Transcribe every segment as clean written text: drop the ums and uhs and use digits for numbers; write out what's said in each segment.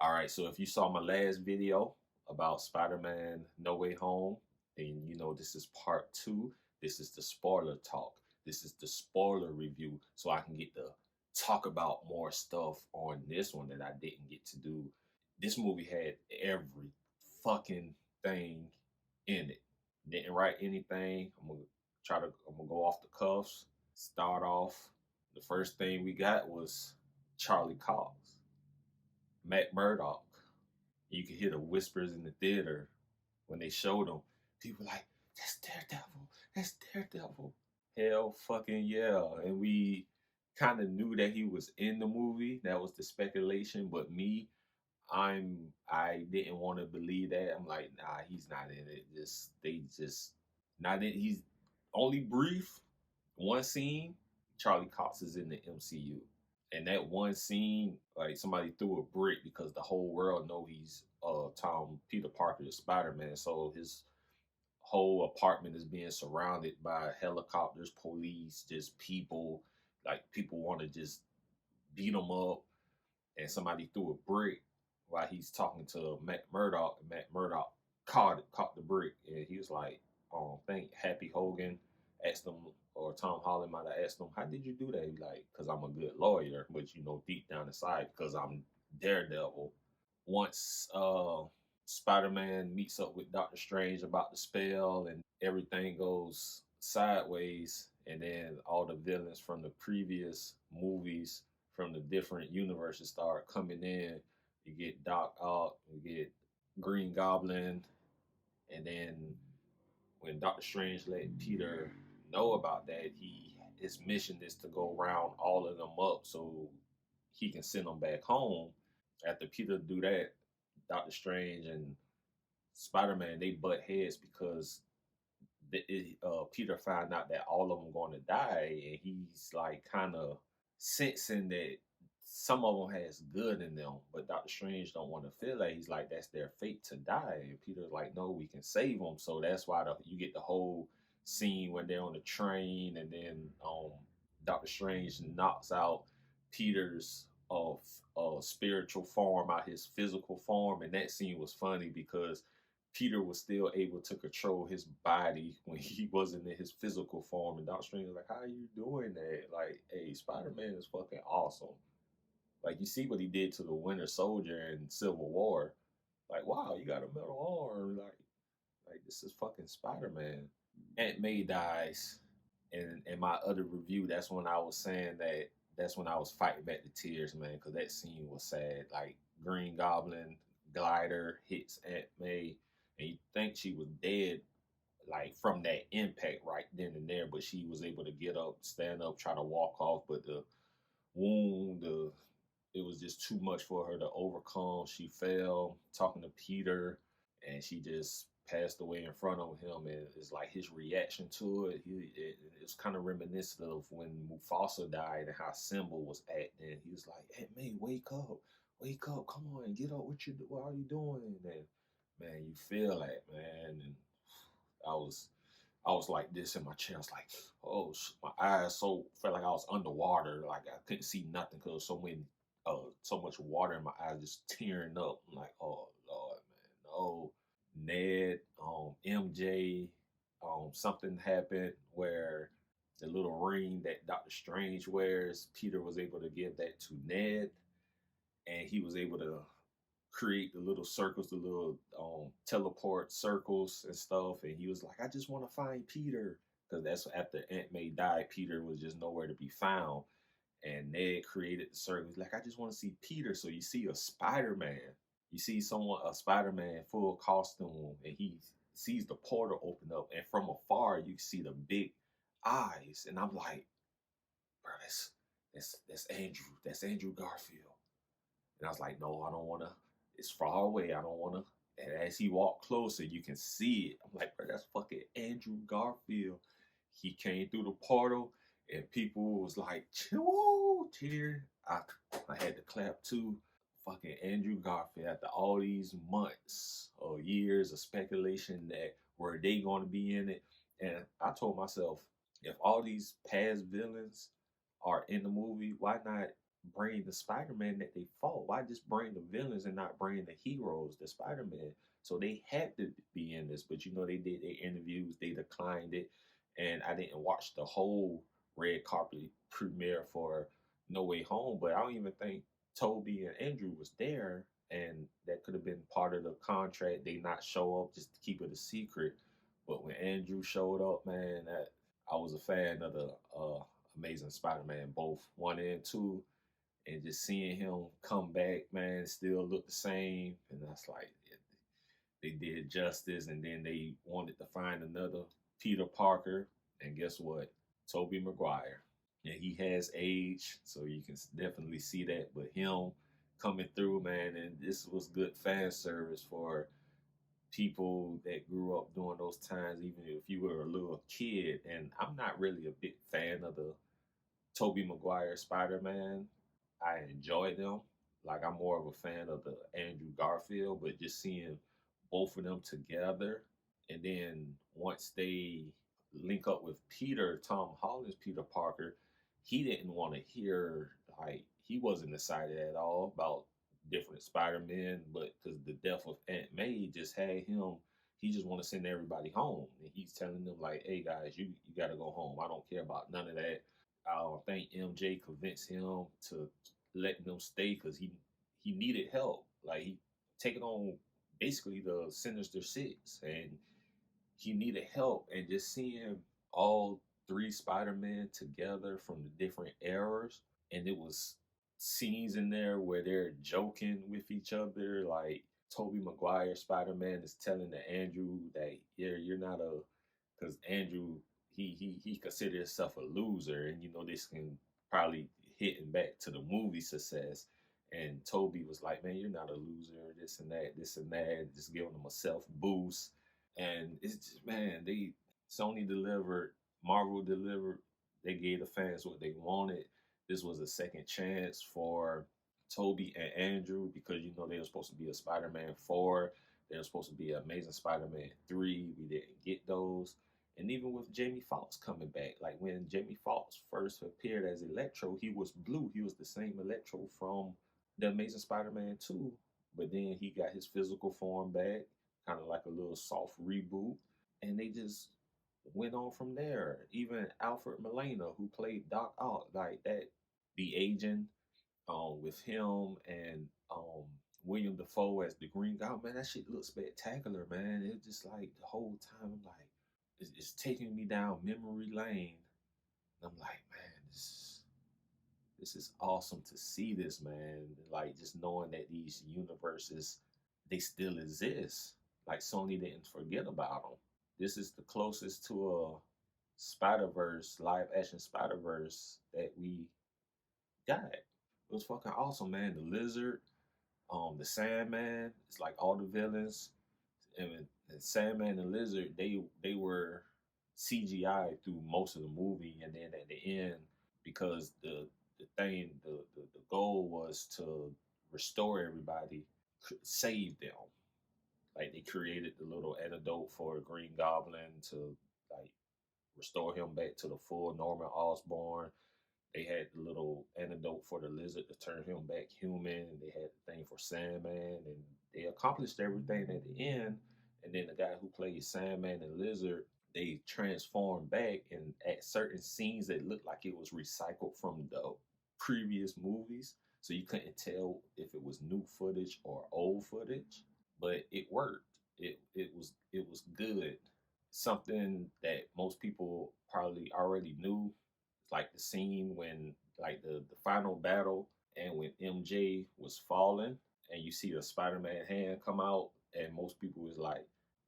All right, so if you saw my last video about Spider-Man No Way Home, then you know this is part two. This is the spoiler talk. This is the spoiler review, so I can get to talk about more stuff on this one that I didn't get to do. This movie had every fucking thing in it. Didn't write anything. I'm gonna go off the cuffs. Start off. The first thing we got was Charlie Cox. Matt Murdock. You could hear the whispers in the theater when they showed him. People like, that's Daredevil. That's Daredevil. Hell fucking yeah. And we kind of knew that he was in the movie. That was the speculation. But me, I didn't want to believe that. I'm like, nah, he's not in it. They just not in. He's only brief. One scene. Charlie Cox is in the MCU. And that one scene, like somebody threw a brick because the whole world know he's Peter Parker is Spider-Man. So his whole apartment is being surrounded by helicopters, police, just people. Like people want to just beat him up. And somebody threw a brick while he's talking to Matt Murdock. And Matt Murdock caught the brick, and he was like, I think Happy Hogan asked him, or Tom Holland might have asked him, how did you do that? He's like, because I'm a good lawyer, but you know, deep down inside, because I'm Daredevil. Once Spider-Man meets up with Doctor Strange about the spell and everything goes sideways, and then all the villains from the previous movies from the different universes start coming in. You get Doc Ock, you get Green Goblin, and then when Doctor Strange let Peter know about that, his mission is to go round all of them up so he can send them back home. After Peter do that, Doctor Strange and Spider-Man, they butt heads because Peter found out that all of them going to die, and he's like kind of sensing that some of them has good in them, but Doctor Strange don't want to feel that. He's like, that's their fate to die. And Peter's like, no, we can save them. So that's why you get the whole scene when they're on the train, and then Doctor Strange knocks out Peter's spiritual form out his physical form, and that scene was funny because Peter was still able to control his body when he wasn't in his physical form. And Doctor Strange was like, how are you doing that? Like, hey, Spider-Man is fucking awesome. Like, you see what he did to the Winter Soldier in Civil War. Like, wow, you got a metal arm. Like this is fucking Spider-Man. Aunt May dies. And in my other review, that's when I was saying that's when I was fighting back the tears, man, because that scene was sad. Like, Green Goblin glider hits Aunt May, and you think she was dead, like from that impact right then and there, but she was able to get up, stand up, try to walk off, but the wound, it was just too much for her to overcome. She fell talking to Peter, and she just passed away in front of him. And it's like his reaction to it, it's kind of reminiscent of when Mufasa died and how Simba was acting. He was like, "Hey, May, wake up, come on, get up. What are you doing?" And man, you feel that, man. And I was like this in my chair. I was like, oh, my eyes felt like I was underwater. Like I couldn't see nothing because so much water in my eyes just tearing up. I'm like, oh Lord, man, no. Ned, MJ, something happened where the little ring that Doctor Strange wears, Peter was able to give that to Ned, and he was able to create the little circles, the little teleport circles and stuff. And he was like, I just want to find Peter. Because that's after Aunt May died, Peter was just nowhere to be found. And Ned created the circle. He's like, I just want to see Peter. So you see a Spider-Man. You see a Spider-Man full costume, and he sees the portal open up. And from afar, you see the big eyes. And I'm like, bro, that's Andrew. That's Andrew Garfield. And I was like, no, I don't want to. It's far away. I don't want to. And as he walked closer, you can see it. I'm like, bro, that's fucking Andrew Garfield. He came through the portal, and people was like, woo, cheer. I had to clap too. Fucking Andrew Garfield, after all these months or years of speculation that were they going to be in it. And I told myself, if all these past villains are in the movie, why not bring the Spider-Man that they fought? Why just bring the villains and not bring the heroes, the Spider-Man? So they had to be in this, but they did their interviews, they declined it, and I didn't watch the whole red carpet premiere for No Way Home, but I don't even think Toby and Andrew was there, and that could have been part of the contract. They not show up just to keep it a secret. But when Andrew showed up, man, that I was a fan of the Amazing Spider-Man, both one and two, and just seeing him come back, man, still look the same, and that's like they did justice. And then they wanted to find another Peter Parker, and guess what? Tobey Maguire. And he has age, so you can definitely see that. But him coming through, man, and this was good fan service for people that grew up during those times, even if you were a little kid. And I'm not really a big fan of the Tobey Maguire Spider-Man. I enjoy them. Like I'm more of a fan of the Andrew Garfield, but just seeing both of them together, and then once they link up with Peter, Tom Holland's Peter Parker, he didn't want to hear, like, he wasn't excited at all about different Spider-Men, but because the death of Aunt May just had him, he just want to send everybody home. And he's telling them like, hey guys, you gotta go home. I don't care about none of that. I don't think MJ convinced him to letting them stay because he needed help. Like he taking on basically the Sinister Six, and he needed help. And just seeing all three Spider-Man together from the different eras, and it was scenes in there where they're joking with each other. Like Tobey Maguire Spider-Man is telling the Andrew that, yeah, you're not a, because Andrew he considered himself a loser, and this can probably hitting back to the movie success. And Toby was like, man, you're not a loser, this and that, just giving him a self boost. And it's just, man, Sony delivered, Marvel delivered, they gave the fans what they wanted. This was a second chance for Toby and Andrew, because they were supposed to be a Spider-Man 4, they were supposed to be an Amazing Spider-Man 3. We didn't get those. And even with Jamie Foxx coming back, like when Jamie Foxx first appeared as Electro, he was blue. He was the same Electro from the Amazing Spider-Man 2, but then he got his physical form back, kind of like a little soft reboot, and they just went on from there. Even Alfred Molina, who played Doc Ock, like that, the agent, with him and William Dafoe as the Green Goblin, man, that shit looks spectacular, man. It's just like the whole time, I'm like, it's taking me down memory lane. And I'm like, man, this is awesome to see this, man. Like just knowing that these universes, they still exist. Like Sony didn't forget about them. This is the closest to a Spider-Verse, live action Spider-Verse that we got. It was fucking awesome, man. The Lizard, the Sandman, it's like all the villains. And Sandman and Lizard, they were CGI through most of the movie, and then at the end, because the goal was to restore everybody, save them. Like they created the little antidote for Green Goblin to like restore him back to the full Norman Osborn. They had the little antidote for the Lizard to turn him back human. And they had the thing for Sandman, and they accomplished everything at the end. And then the guy who played Sandman and Lizard, they transformed back, and at certain scenes that looked like it was recycled from the previous movies. So you couldn't tell if it was new footage or old footage, but it worked. It was good. Something that most people probably already knew, like the scene when like the final battle, and when MJ was falling and you see the Spider-Man hand come out, and most people was like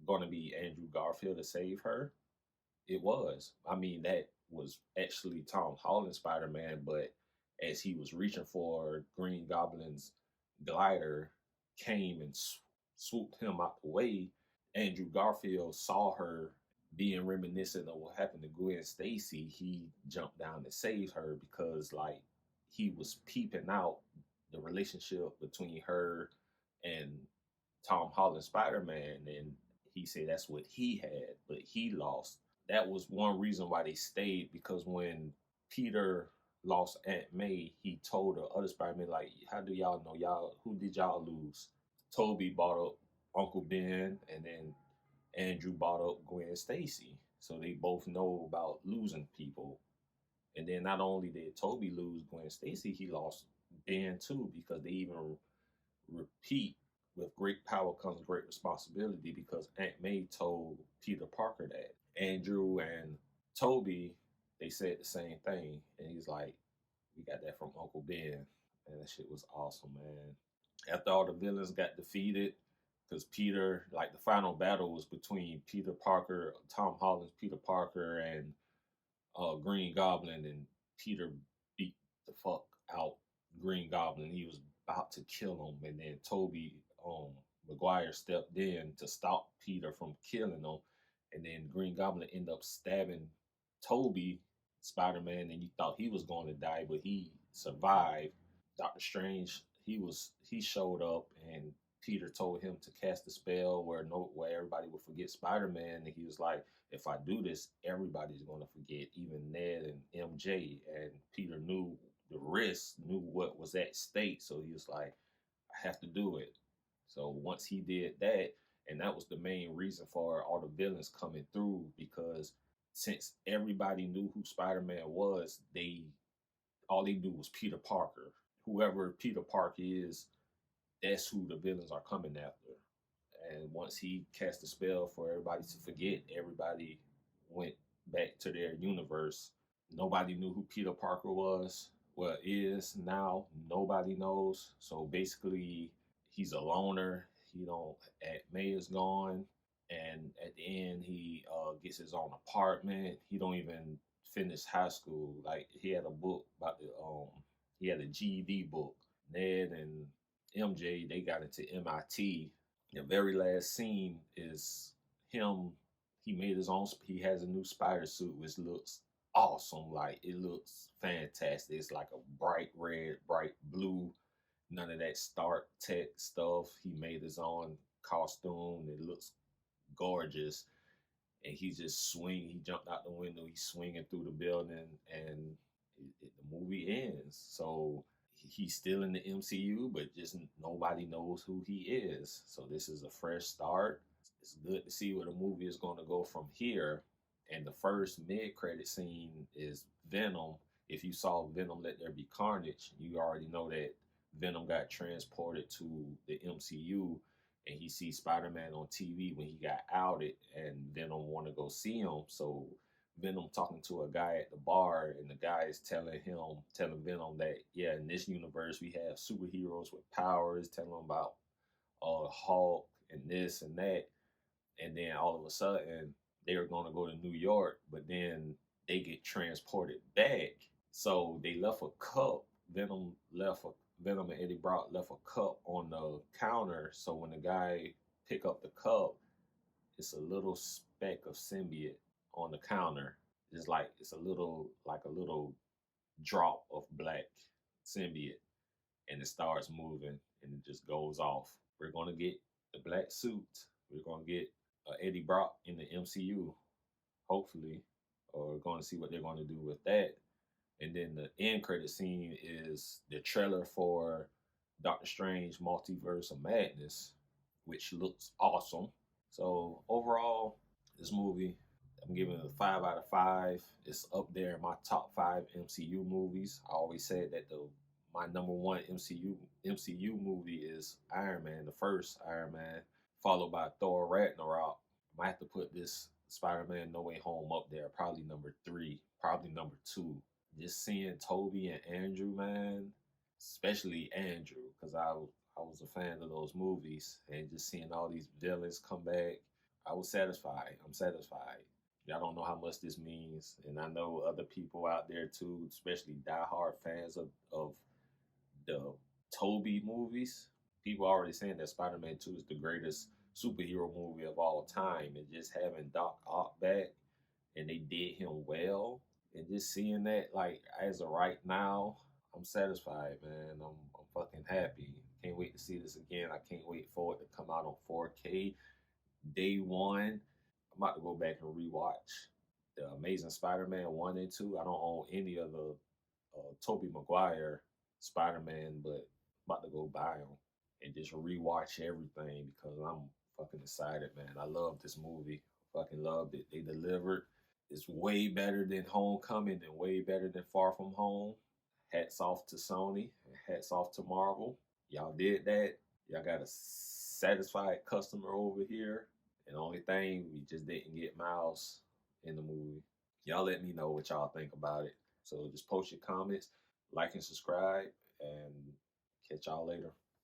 gonna be Andrew Garfield to save her. It was. I mean, that was actually Tom Holland Spider-Man, but as he was reaching for Green Goblin's glider, came and swooped him out the way. Andrew Garfield saw her being reminiscent of what happened to Gwen Stacy. He jumped down to save her because, like, he was peeping out the relationship between her and Tom Holland Spider-Man, and he said that's what he had, but he lost. That was one reason why they stayed, because when Peter lost Aunt May, he told the other Spider-Man, like, how do y'all know? Y'all, who did y'all lose? Toby bought up Uncle Ben, and then Andrew bought up Gwen Stacy. So they both know about losing people. And then not only did Toby lose Gwen Stacy, he lost Ben too, because they even repeat, with great power comes great responsibility, because Aunt May told Peter Parker that. Andrew and Toby, they said the same thing. And he's like, we got that from Uncle Ben. And that shit was awesome, man. After all the villains got defeated, because Peter, like the final battle was between Peter Parker, Tom Holland's Peter Parker, and Green Goblin, and Peter beat the fuck out Green Goblin. He was about to kill him, and then Toby Maguire stepped in to stop Peter from killing him, and then Green Goblin ended up stabbing Toby Spider-Man, and you thought he was going to die, but he survived. Doctor Strange, he showed up, and Peter told him to cast a spell where everybody would forget Spider-Man, and he was like, if I do this, everybody's going to forget, even Ned and MJ. And Peter knew the risk, knew what was at stake, so he was like, I have to do it. So once he did that, and that was the main reason for all the villains coming through, because since everybody knew who Spider-Man was, all they knew was Peter Parker. Whoever Peter Parker is, that's who the villains are coming after. And once he cast a spell for everybody to forget, everybody went back to their universe. Nobody knew who Peter Parker was. Well, is now nobody knows. So basically, he's a loner. He don't. Aunt May is gone, and at the end, he gets his own apartment. He don't even finish high school. Like, he had a book about he had a GED book. Ned and MJ, they got into MIT. The very last scene is him. He made his own. He has a new spider suit, which looks awesome. Like, it looks fantastic. It's like a bright red, bright blue. None of that Stark Tech stuff. He made his own costume. It looks gorgeous. And he just swing. He jumped out the window. He's swinging through the building, and the movie ends. So he's still in the MCU, but just nobody knows who he is. So this is a fresh start. It's good to see where the movie is going to go from here. And the first mid-credit scene is Venom. If you saw Venom Let There Be Carnage, you already know that Venom got transported to the MCU, and he sees Spider-Man on TV when he got outed, and Venom want to go see him. So Venom talking to a guy at the bar, and the guy is telling Venom that, yeah, in this universe we have superheroes with powers, telling him about Hulk and this and that. And then all of a sudden they were going to go to New York, but then they get transported back. So they left a cup. Venom and Eddie Brock left a cup on the counter. So when the guy pick up the cup, it's a little speck of symbiote on the counter. It's a little drop of black symbiote, and it starts moving, and it just goes off. We're gonna get the black suit. We're gonna get Eddie Brock in the MCU, hopefully, or we're going to see what they're going to do with that. And then the end credit scene is the trailer for Doctor Strange Multiverse of Madness, which looks awesome. So overall, this movie, I'm giving it a 5 out of 5. It's up there in my top 5 MCU movies. I always said that my number one MCU movie is Iron Man, the first Iron Man, followed by Thor Ragnarok. I might have to put this Spider-Man No Way Home up there, probably number 3, probably number 2. Just seeing Toby and Andrew, man, especially Andrew, because I was a fan of those movies, and just seeing all these villains come back, I was satisfied. I'm satisfied. I don't know how much this means, and I know other people out there too, especially diehard fans of the Toby movies. People are already saying that Spider-Man 2 is the greatest superhero movie of all time, and just having Doc Ock back, and they did him well, and just seeing that, like, as of right now, I'm satisfied, man. I'm fucking happy. Can't wait to see this again. I can't wait for it to come out on 4K day one. I'm about to go back and rewatch the Amazing Spider-Man 1 and 2. I don't own any of the Tobey Maguire Spider-Man, but I'm about to go buy him and just rewatch everything because I'm fucking excited, man. I love this movie. Fucking loved it. They delivered. It's way better than Homecoming and way better than Far From Home. Hats off to Sony and hats off to Marvel. Y'all did that. Y'all got a satisfied customer over here. And the only thing, we just didn't get Miles in the movie. Y'all let me know what y'all think about it. So just post your comments, like and subscribe, and catch y'all later.